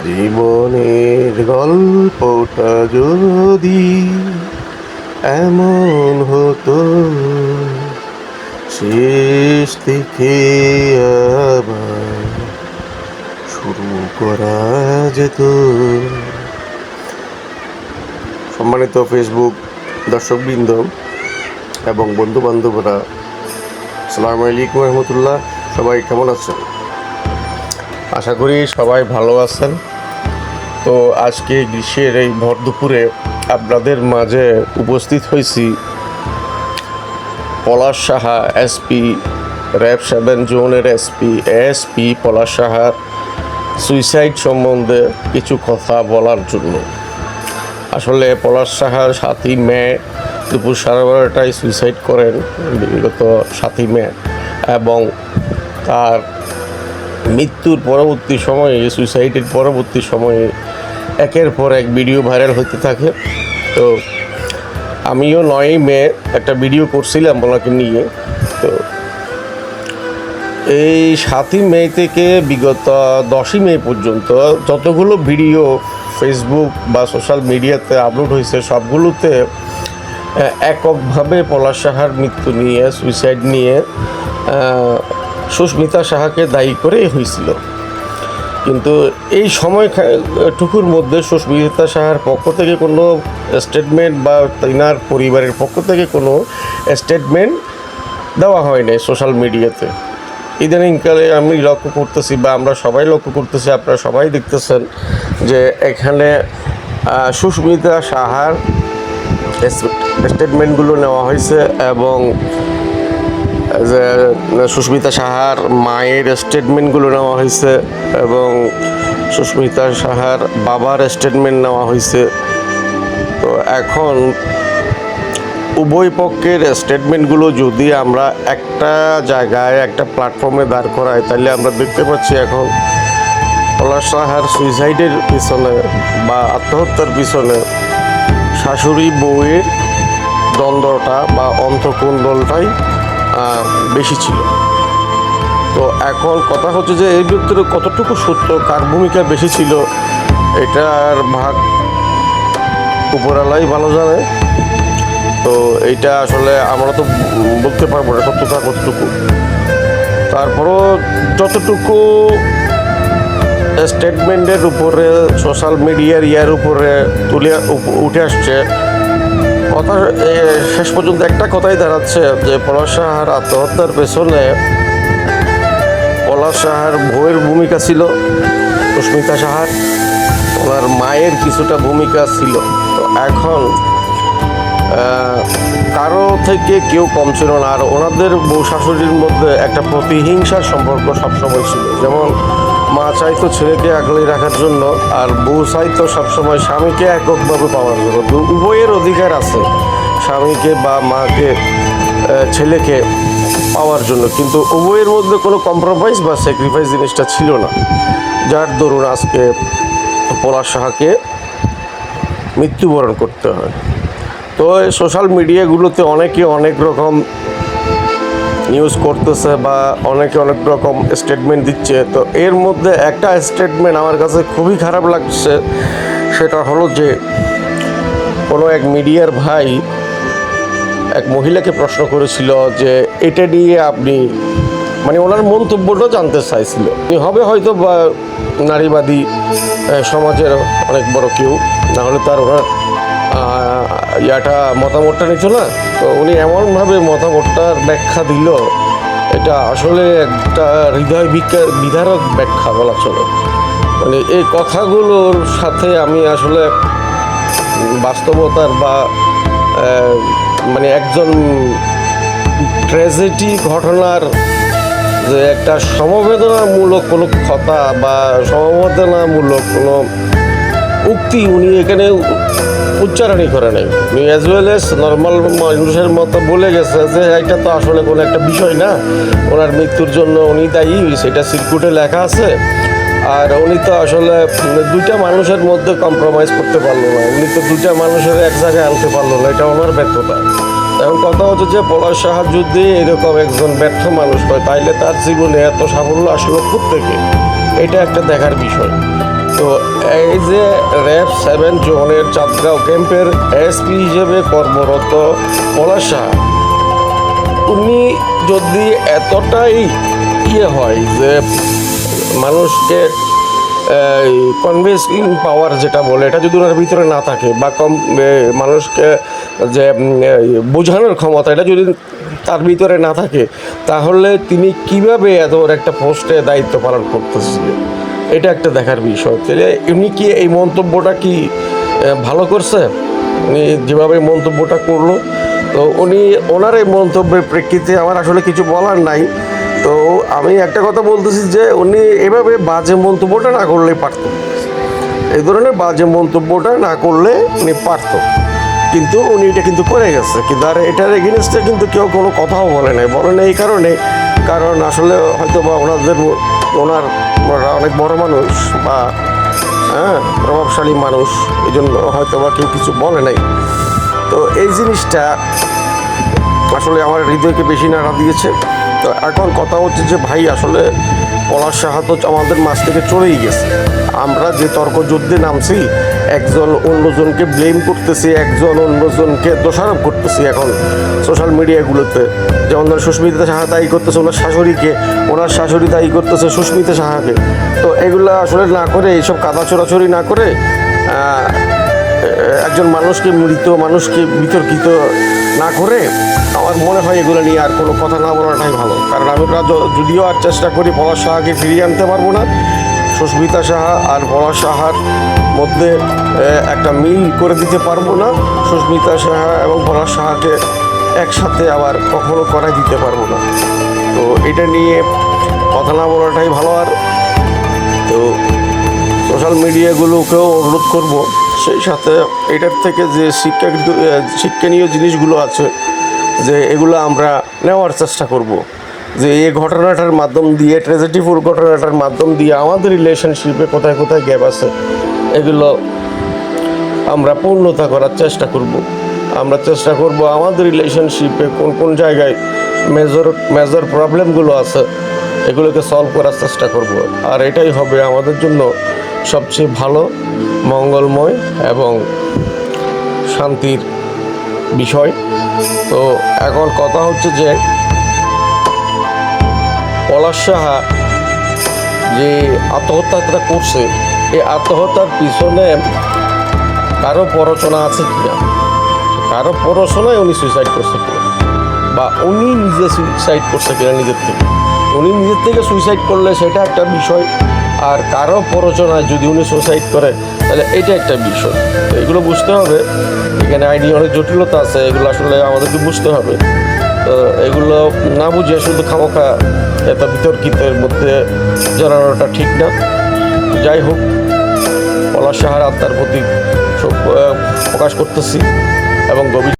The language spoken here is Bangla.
জীবনের গল্পটা যদি এমন হতো, শেষ থেকে আবার শুরু করা যেত। সম্মানিত ফেসবুক দর্শকবৃন্দ এবং বন্ধু বান্ধবরা, আসসালামু আলাইকুম রহমতুল্লাহ। সবাই কেমন আছেন? আশা করি সবাই ভালো আছেন। তো আজকে গ্রীষ্মের এই ভর দুপুরে আপনাদের মাঝে উপস্থিত হয়েছি পলাশ সাহা এসপি, র্যাব 7 জোনের এসপি পলাশ সাহার সুইসাইড সম্বন্ধে কিছু কথা বলার জন্য। আসলে পলাশ সাহার 7ই মে দুপুর 12:30টায় সুইসাইড করেন বিগত 7ই মে, এবং তার মৃত্যুর পরবর্তী সময়ে, সুইসাইডের পরবর্তী সময়ে একের পর এক ভিডিও ভাইরাল হতে থাকে। তো আমিও 9ই মে একটা ভিডিও করছিলাম ওনাকে নিয়ে। তো এই 7ই মে থেকে বিগত 10ই মে পর্যন্ত যতগুলো ভিডিও ফেসবুক বা সোশ্যাল মিডিয়াতে আপলোড হয়েছে, সবগুলোতে এককভাবে পলাশ সাহার মৃত্যু নিয়ে, সুইসাইড নিয়ে সুস্মিতা সাহাকে দায়ী করেই হয়েছিল। কিন্তু এই সময়টুকুর মধ্যে সুস্মিতা সাহার পক্ষ থেকে কোনো স্টেটমেন্ট বা তিনার পরিবারের পক্ষ থেকে কোনো স্টেটমেন্ট দেওয়া হয় নাই সোশ্যাল মিডিয়াতে। ইদানিংকালে আমি লক্ষ্য করতেছি, বা আমরা সবাই লক্ষ্য করতেছি, আপনারা সবাই দেখতেছেন যে এখানে সুস্মিতা সাহার স্টেটমেন্টগুলো নেওয়া হয়েছে, এবং যে সুস্মিতা সাহার মায়ের স্টেটমেন্টগুলো নেওয়া হয়েছে, এবং সুস্মিতা সাহার বাবার স্টেটমেন্ট নেওয়া হয়েছে। তো এখন উভয় পক্ষের স্টেটমেন্টগুলো যদি আমরা একটা জায়গায়, একটা প্ল্যাটফর্মে দাঁড় করাই, তাহলে আমরা দেখতে পাচ্ছি এখন পলাশ সাহার সুইসাইডের পিছনে বা আত্মহত্যার পিছনে শাশুড়ি বউয়ের দ্বন্দ্বটা বা অন্তঃকুণ্ডলটাই বেশি ছিল। তো এখন কথা হচ্ছে যে এর ভিতরে কতটুকু সত্য, কার ভূমিকা বেশি ছিল, এটার ভাগ উপরালাই ভালো জানে। তো এইটা আসলে আমরা তো বলতে পারবো না সত্যতা কতটুকু। তারপরও যতটুকু স্টেটমেন্টের উপরে, সোশ্যাল মিডিয়ার উপরে উঠে আসছে, কথা শেষ পর্যন্ত একটা কথাই দাঁড়াচ্ছে যে পলাশ সাহার আত্মহত্যার পেছনে পলাশ সাহার বউয়ের ভূমিকা ছিল, সুস্মিতা সাহার, ওনার মায়ের কিছুটা ভূমিকা ছিল। তো এখন কারো থেকে কেউ কম ছিল না। আর ওনাদের বউ শাশুড়ির মধ্যে একটা প্রতিহিংসার সম্পর্ক সবসময় ছিল। যেমন মা চাইতো ছেলেকে আগলে রাখার জন্য, আর বউ চাইতো সবসময় স্বামীকে এককভাবে পাওয়ার জন্য। উভয়ের অধিকার আছে স্বামীকে বা মাকে, ছেলেকে পাওয়ার জন্য, কিন্তু উভয়ের মধ্যে কোনো কম্প্রোমাইজ বা স্যাক্রিফাইস জিনিসটা ছিল না, যার দরুন আজকে পলাশ সাহাকে মৃত্যুবরণ করতে হয়। তো এই সোশ্যাল মিডিয়াগুলোতে অনেকে অনেক রকম নিউজ করতেছে বা অনেকে অনেক রকম স্টেটমেন্ট দিচ্ছে। তো এর মধ্যে একটা স্টেটমেন্ট আমার কাছে খুবই খারাপ লাগছে। সেটা হলো যে কোনো এক মিডিয়ার ভাই এক মহিলাকে প্রশ্ন করেছিল যে এটা নিয়ে আপনি, মানে ওনার মন্তব্যটা জানতে চাইছিল। হবে হয়তো বা নারীবাদী সমাজের অনেক বড় কেউ, নাহলে তার ওনার মতামতটা নিত না। তো উনি এমনভাবে মতামতটার ব্যাখ্যা দিল, এটা আসলে একটা হৃদয় বিদারক ব্যাখ্যা বলা চলে। মানে এই কথাগুলোর সাথে আমি আসলে বাস্তবতার বা মানে একজন ট্র্যাজেডি ঘটনার যে একটা সমবেদনামূলক কোনো কথা বা সমবেদনামূলক কোনো উক্তি উনি এখানে উচ্চারণই করে নাই। উনি অ্যাজ ওয়েল এস নর্মাল মানুষের মতো বলে গেছে যে এটা তো আসলে কোনো একটা বিষয় না, ওনার মৃত্যুর জন্য উনি দায়ী, সেটা সিরকুটে লেখা আছে। আর উনি তো আসলে দুইটা মানুষের মধ্যে কম্প্রোমাইজ করতে পারলো না, উনি তো দুইটা মানুষের এক জায়গায় আনতে পারলো না, এটা ওনার ব্যর্থতা। এখন কথা হচ্ছে যে পলাশ সাহার যদি এরকম একজন ব্যর্থ মানুষ হয়, তাইলে তার জীবনে এত সাফল্য আসলো কোত্থেকে, এটা একটা দেখার বিষয়। তো এই যে র্যাব 7 জোনের চাঁদগাঁও ক্যাম্পের এসপি হিসেবে কর্মরত পলাশ সাহা, উনি যদি এতটাই হয় যে মানুষকে কনভিন্সিং পাওয়ার যেটা বলে, এটা যদি ওনার ভিতরে না থাকে বা মানুষকে যে বোঝানোর ক্ষমতা এটা যদি তার ভিতরে না থাকে, তাহলে তিনি কিভাবে এত বড় একটা পোস্টে দায়িত্ব পালন করতেছিলেন, এটা একটা দেখার বিষয়। তাহলে উনি কি এই মন্তব্যটা কি ভালো করছে? উনি যেভাবে মন্তব্যটা করলো, তো ওনার এই মন্তব্যের প্রেক্ষিতে আমার আসলে কিছু বলার নাই। তো আমি একটা কথা বলতেছি যে উনি এভাবে বাজে মন্তব্যটা না করলেই পারত, এই ধরনের বাজে মন্তব্যটা না করলে উনি পারত, কিন্তু উনি এটা কিন্তু করে গেছে। কিন্তু আর এটার এগেনস্টে কিন্তু কেউ কোনো কথাও বলে নাই এই কারণে, কারণ আসলে হয়তো বা ওনারা অনেক বড় মানুষ বা প্রভাবশালী মানুষ, এই জন্য হয়তো বা কেউ কিছু বলে নাই। তো এই জিনিসটা আসলে আমার হৃদয়কে বেশি নাড়া দিয়েছে। তো এখন কথা হচ্ছে যে ভাই, আসলে পলাশ সাহা তো আমাদের মাঝ থেকে চলেই গেছে। আমরা যে তর্কযুদ্ধে নামছি, একজন অন্যজনকে ব্লেম করতেছি, একজন অন্যজনকে দোষারোপ করতেছি এখন সোশ্যাল মিডিয়াগুলোতে। যেমন ধর সুস্মিতা সাহা দায়ী করতেছে ওনার শাশুড়িকে, ওনার শাশুড়ি দায়ী করতেছে সুস্মিতা সাহাকে। তো এগুলো আসলে না করে, এইসব কাদা চোরাচুরি না করে একজন মৃত মানুষকে বিতর্কিত না করে, আমার মনে হয় এগুলো নিয়ে আর কোনো কথা না বলাটাই ভালো। কারণ আমরা যদিও আর চেষ্টা করি পলাশ সাহাকে ফিরিয়ে আনতে পারবো না, সুস্মিতা সাহা আর পলাশ সাহার মধ্যে একটা মিল করে দিতে পারবো না, সুস্মিতা সাহা এবং পলাশ সাহাকে একসাথে আবার কখনো করাই দিতে পারবো না। তো এটা নিয়ে কথা না বলাটাই ভালো। আর তো সোশ্যাল মিডিয়াগুলোকেও অনুরোধ করব, সেই সাথে এটার থেকে যে শিক্ষণীয় জিনিসগুলো আছে, যে এগুলো আমরা নেওয়ার চেষ্টা করব। যে এই ঘটনাটার মাধ্যম দিয়ে, ট্র্যাজেডিফুল ঘটনাটার মাধ্যম দিয়ে আমাদের রিলেশনশিপে কোথায় কোথায় গ্যাপ আছে, এগুলো আমরা পূর্ণতা করার চেষ্টা করব। আমরা চেষ্টা করব আমাদের রিলেশনশিপে কোন কোন জায়গায় মেজর প্রবলেমগুলো আছে, এগুলোকে সলভ করার চেষ্টা করব। আর এটাই হবে আমাদের জন্য সবচেয়ে ভালো, মঙ্গলময় এবং শান্তির বিষয়। তো এখন কথা হচ্ছে যে পলাশ সাহা যে আত্মহত্যাটা করছে, এই আত্মহত্যার পিছনে কারো প্ররোচনা আছে কিনা, কারো প্ররোচনায় উনি সুইসাইড করছে কিনা, বা উনি নিজে সুইসাইড করছে কিনা নিজের থেকে। উনি নিজের থেকে সুইসাইড করলে সেটা একটা বিষয়, আর কারো প্ররোচনায় যদি উনি সুইসাইড করে তাহলে এটা একটা বিষয়। এগুলো বুঝতে হবে, এখানে আইনি অনেক জটিলতা আছে, এগুলো আসলে আমাদেরকে বুঝতে হবে। তো এগুলো না বুঝে শুধু খামোখা এত বিতর্কিতের মধ্যে জড়ানোটা ঠিক না। যাই হোক, পলাশ সাহার আত্মার প্রতি শোক প্রকাশ করতেছি এবং গভীর